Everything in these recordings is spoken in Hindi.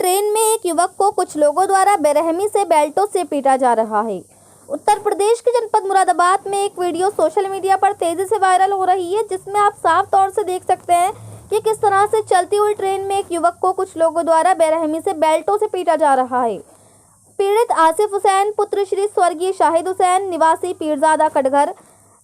ट्रेन में एक युवक को कुछ लोगों द्वारा बेरहमी से बेल्टों से पीटा जा रहा है। उत्तर प्रदेश के जनपद मुरादाबाद में एक वीडियो सोशल मीडिया पर तेजी से वायरल हो रही है, जिसमें आप साफ तौर से देख सकते हैं कि किस तरह से चलती हुई ट्रेन में एक युवक को कुछ लोगों द्वारा बेरहमी से बेल्टों से पीटा जा रहा है। पीड़ित आसिफ हुसैन पुत्र श्री स्वर्गीय शाहिद हुसैन निवासी पीरजादा कटघर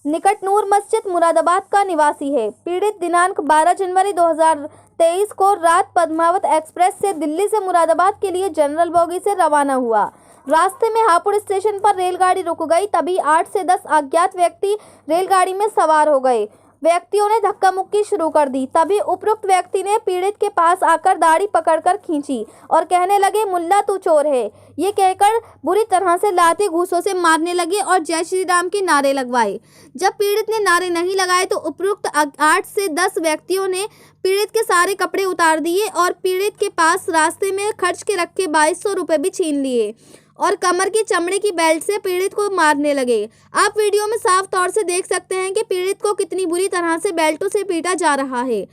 निकट नूर मस्जिद मुरादाबाद का निवासी है। पीड़ित दिनांक 12 जनवरी 2023 को रात पद्मावत एक्सप्रेस से दिल्ली से मुरादाबाद के लिए जनरल बोगी से रवाना हुआ। रास्ते में हापुड़ स्टेशन पर रेलगाड़ी रुक गई, तभी 8 से 10 अज्ञात व्यक्ति रेलगाड़ी में सवार हो गए। व्यक्तियों ने धक्का मुक्की शुरू कर दी। तभी उपरोक्त व्यक्ति ने पीड़ित के पास आकर दाढ़ी पकड़कर खींची और कहने लगे, मुल्ला तू चोर है। ये कहकर बुरी तरह से लाठी घूंसों से मारने लगे और जय श्री राम के नारे लगवाए। जब पीड़ित ने नारे नहीं लगाए तो उपरोक्त 8 से 10 व्यक्तियों ने पीड़ित के सारे कपड़े उतार दिए और पीड़ित के पास रास्ते में खर्च के रखे 2200 रुपये भी छीन लिए और कमर की चमड़े की बेल्ट से पीड़ित को मारने लगे। आप वीडियो में साफ तौर से देख सकते हैं कि पीड़ित को कितनी बुरी तरह से बेल्टों से पीटा जा रहा है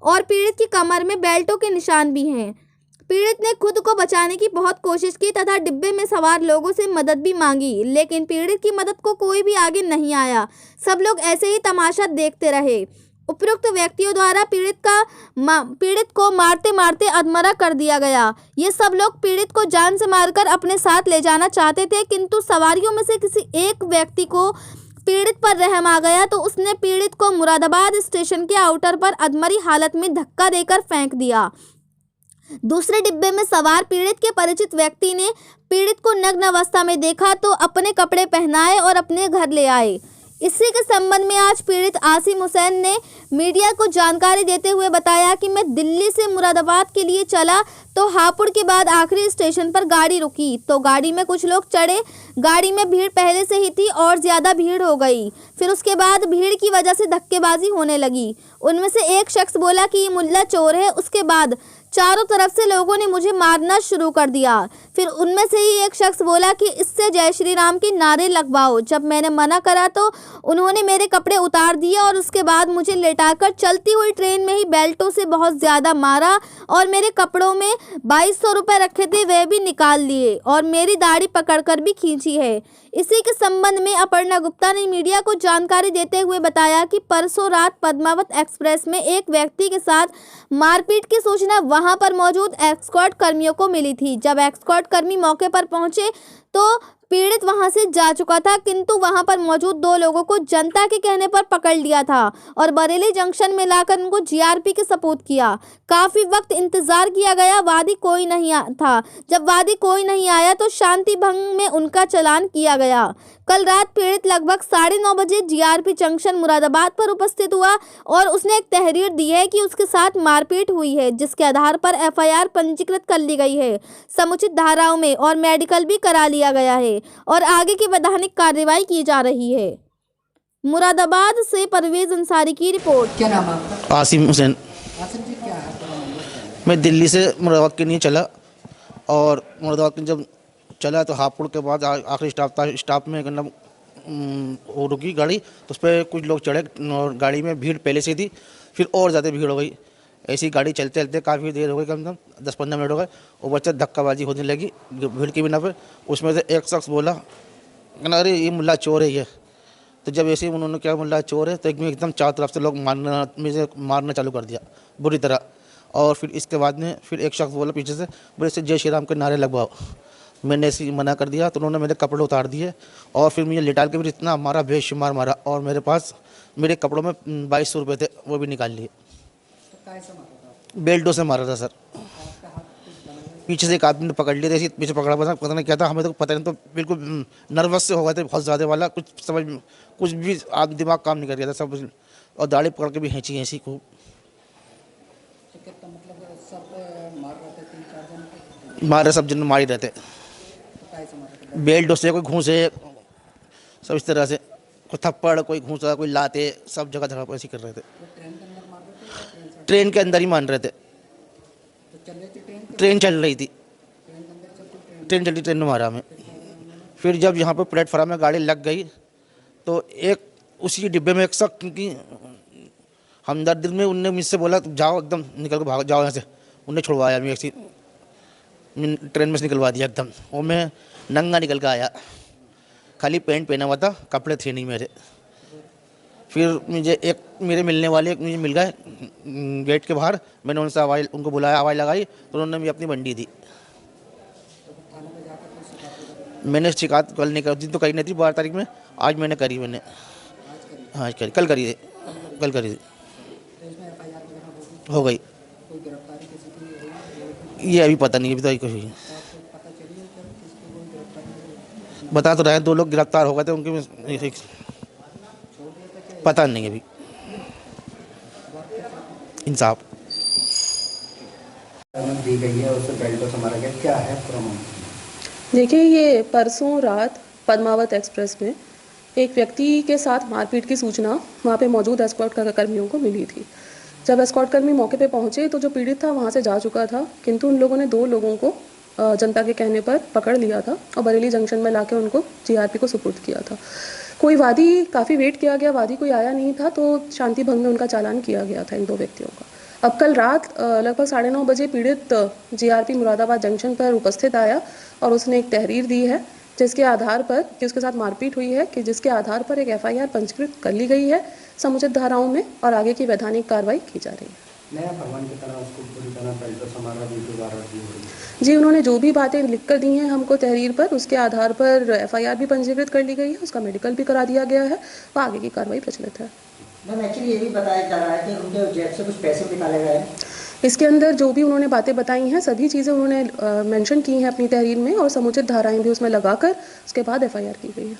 और पीड़ित की कमर में बेल्टों के निशान भी हैं। पीड़ित ने खुद को बचाने की बहुत कोशिश की तथा डिब्बे में सवार लोगों से मदद भी मांगी, लेकिन पीड़ित की मदद को कोई भी आगे नहीं आया। सब लोग ऐसे ही तमाशा देखते रहे। उपरोक्त व्यक्तियों द्वारा पीड़ित को मारते मारते अधमरा कर दिया गया। ये सब लोग पीड़ित को जान से मारकर अपने साथ ले जाना चाहते थे, किंतु सवारियों में से किसी एक व्यक्ति को पीड़ित पर रहम आ गया तो उसने पीड़ित को मुरादाबाद स्टेशन के आउटर पर अधमरी हालत में धक्का देकर फेंक दिया। दूसरे डिब्बे में सवार पीड़ित के परिचित व्यक्ति ने पीड़ित को नग्न अवस्था में देखा तो अपने कपड़े पहनाए और अपने घर ले आए। इसी के संबंध में आज पीड़ित आसिम हुसैन ने मीडिया को जानकारी देते हुए बताया कि मैं दिल्ली से मुरादाबाद के लिए चला तो हापुड़ के बाद आखिरी स्टेशन पर गाड़ी रुकी तो गाड़ी में कुछ लोग चढ़े। गाड़ी में भीड़ पहले से ही थी और ज़्यादा भीड़ हो गई। फिर उसके बाद भीड़ की वजह से धक्केबाजी होने लगी। उनमें से एक शख्स बोला कि ये मुल्ला चोर है। उसके बाद चारों तरफ से लोगों ने मुझे मारना शुरू कर दिया। फिर उनमें से ही एक शख्स बोला कि इससे जय श्री राम के नारे लगवाओ। जब मैंने मना करा तो उन्होंने मेरे कपड़े उतार दिए और उसके बाद मुझे लेटाकर चलती हुई ट्रेन में ही बेल्टों से बहुत ज़्यादा मारा और मेरे कपड़ों में 2200 रुपये रखे थे वह भी निकाल लिए और मेरी दाढ़ी पकड़कर भी खींची है। इसी के संबंध में अपर्णा गुप्ता ने मीडिया को जानकारी देते हुए बताया कि परसों रात पद्मावत एक्सप्रेस में एक व्यक्ति के साथ मारपीट की सूचना वहां पर मौजूद एस्कॉर्ट कर्मियों को मिली थी। जब एस्कॉर्ट कर्मी मौके पर पहुंचे तो पीड़ित वहां से जा चुका था, किंतु वहां पर मौजूद 2 लोगों को जनता के कहने पर पकड़ लिया था और बरेली जंक्शन में लाकर उनको जीआरपी के सपुर्द किया। काफ़ी वक्त इंतजार किया गया, वादी कोई नहीं था। जब वादी कोई नहीं आया तो शांति भंग में उनका चालान किया गया। कल रात पीड़ित लगभग 9:30 बजे जीआरपी जंक्शन मुरादाबाद पर उपस्थित हुआ और उसने एक तहरीर दी है कि उसके साथ मारपीट हुई है, जिसके आधार पर एफआईआर पंजीकृत कर ली गई है समुचित धाराओं में और मेडिकल भी करा लिया गया है और आगे की वैधानिक कार्रवाई की जा रही है। मुरादाबाद से परवेज अंसारी की रिपोर्ट। क्या नाम है आपका? आसिम हुसैन। आसिम जी, क्या है? मैं दिल्ली से मुरादाबाद के लिए चला और मुरादाबाद के जब चला तो हापुड़ के बाद आखिरी स्टॉप था। स्टॉप में मतलब वो रुकी गाड़ी तो उस पर कुछ लोग चढ़े और गाड़ी में भीड़ पहले से थी, फिर और ज़्यादा भीड़ हो गई। ऐसी गाड़ी चलते चलते काफ़ी देर हो गई, कम से कम 10-15 मिनट हो गए और बच्चा धक्काबाजी होने लगी भीड़ की बिना पे। उसमें से एक शख्स बोला, अरे ये मुल्ला चोर है ये। तो जब ऐसे ही उन्होंने क्या मुल्ला चोर है तो एकदम चारों तरफ से लोग मारना चालू कर दिया बुरी तरह। और फिर इसके बाद में फिर एक शख्स बोला पीछे से, बोले इससे जय श्री राम के नारे लगवाओ। मैंने ऐसे मना कर दिया तो उन्होंने मेरे कपड़े उतार दिए और फिर मुझे लिटाल के भी इतना मारा, बेशुमार मारा और मेरे पास मेरे कपड़ों में 2200 रुपये थे, वो भी निकाल लिए। बेल्टों से मारा था सर। पीछे से एक आदमी ने पकड़ लिया, ऐसे पीछे पकड़ा, पता नहीं क्या था, हमें तो पता नहीं, तो बिल्कुल नर्वस से हो गए थे बहुत ज़्यादा वाला, कुछ भी दिमाग काम नहीं कर रहा था सब, और दाढ़ी पकड़ के भी हैंची खूब। मारे सब जन मार ही रहते, बेल्टों से, कोई घूंसे, सब इस तरह से, कोई थप्पड़, कोई घूंसा, कोई लाते, सब जगह जगह ऐसे कर रहे थे। ट्रेन के अंदर ही मान रहे थे। ट्रेन चल रही थी, ट्रेन में मारा हमें। फिर जब यहाँ पर प्लेटफार्म में गाड़ी लग गई तो एक उसी डिब्बे में एक शख्स, क्योंकि हमदर्द में, उनने मुझसे बोला जाओ एकदम निकल के भाग जाओ यहाँ से, उन्हें छुड़वाया। मैं ऐसी ट्रेन में से निकलवा दिया एकदम। और मैं नंगा निकल के आया, खाली पैंट पहना हुआ था, कपड़े थे नहीं मेरे। फिर मुझे मेरे मिलने वाले मुझे मिल गए गेट के बाहर। मैंने उनसे उनको बुलाया, आवाज़ लगाई तो उन्होंने भी अपनी बंडी दी। मैंने शिकायत कल नहीं कर दी तो करी नहीं थी 12 तारीख में, आज मैंने करी। मैंने हाँ करी, कल करी थी, हो गई। ये अभी पता नहीं, अभी तो कुछ नहीं। बता तो रहे हैं 2 लोग गिरफ्तार हो गए थे, उनके पता नहीं अभी। इंसाफ दी गई है, उससे बेल्टों से मारा गया, क्या है पूरा मामला? देखिए, ये परसों रात पद्मावत एक्सप्रेस में एक व्यक्ति के साथ मारपीट की सूचना वहाँ पे मौजूद एस्कॉर्ट कर्मियों को मिली थी। जब एस्कॉर्ट कर्मी मौके पे पहुँचे तो जो पीड़ित था वहाँ से जा चुका था, किंतु उन लोगों ने 2 लोगों को जनता के कहने पर पकड़ लिया था और बरेली जंक्शन में लाके उनको जीआरपी को सुपुर्द किया था। कोई वादी, काफ़ी वेट किया गया, वादी कोई आया नहीं था तो शांति भंग में उनका चालान किया गया था इन 2 व्यक्तियों का। अब कल रात लगभग 9:30 बजे पीड़ित जीआरपी मुरादाबाद जंक्शन पर उपस्थित आया और उसने एक तहरीर दी है जिसके आधार पर कि उसके साथ मारपीट हुई है, कि जिसके आधार पर एक एफआईआर पंजीकृत कर ली गई है समुचित धाराओं में और आगे की वैधानिक कार्रवाई की जा रही है। नया भगवान की तरह उसको पूरी तरह बेल्टों से मारा, वीडियो वायरल भी हो रही है। जी, उन्होंने जो भी बातें लिख कर दी हैं हमको तहरीर पर, उसके आधार पर एफआईआर भी पंजीकृत कर ली गई है, उसका मेडिकल भी करा दिया गया है, वह आगे की कार्रवाई प्रचलित है। मैम, एक्चुअली ये भी बताया जा रहा है कि उनके जेब से कुछ पैसे निकाले गए हैं। इसके अंदर जो भी उन्होंने बातें बताई हैं सभी चीज़ें उन्होंने मेंशन की हैं अपनी तहरीर में और समुचित धाराएं भी उसमें लगाकर उसके बाद एफआईआर की गई है।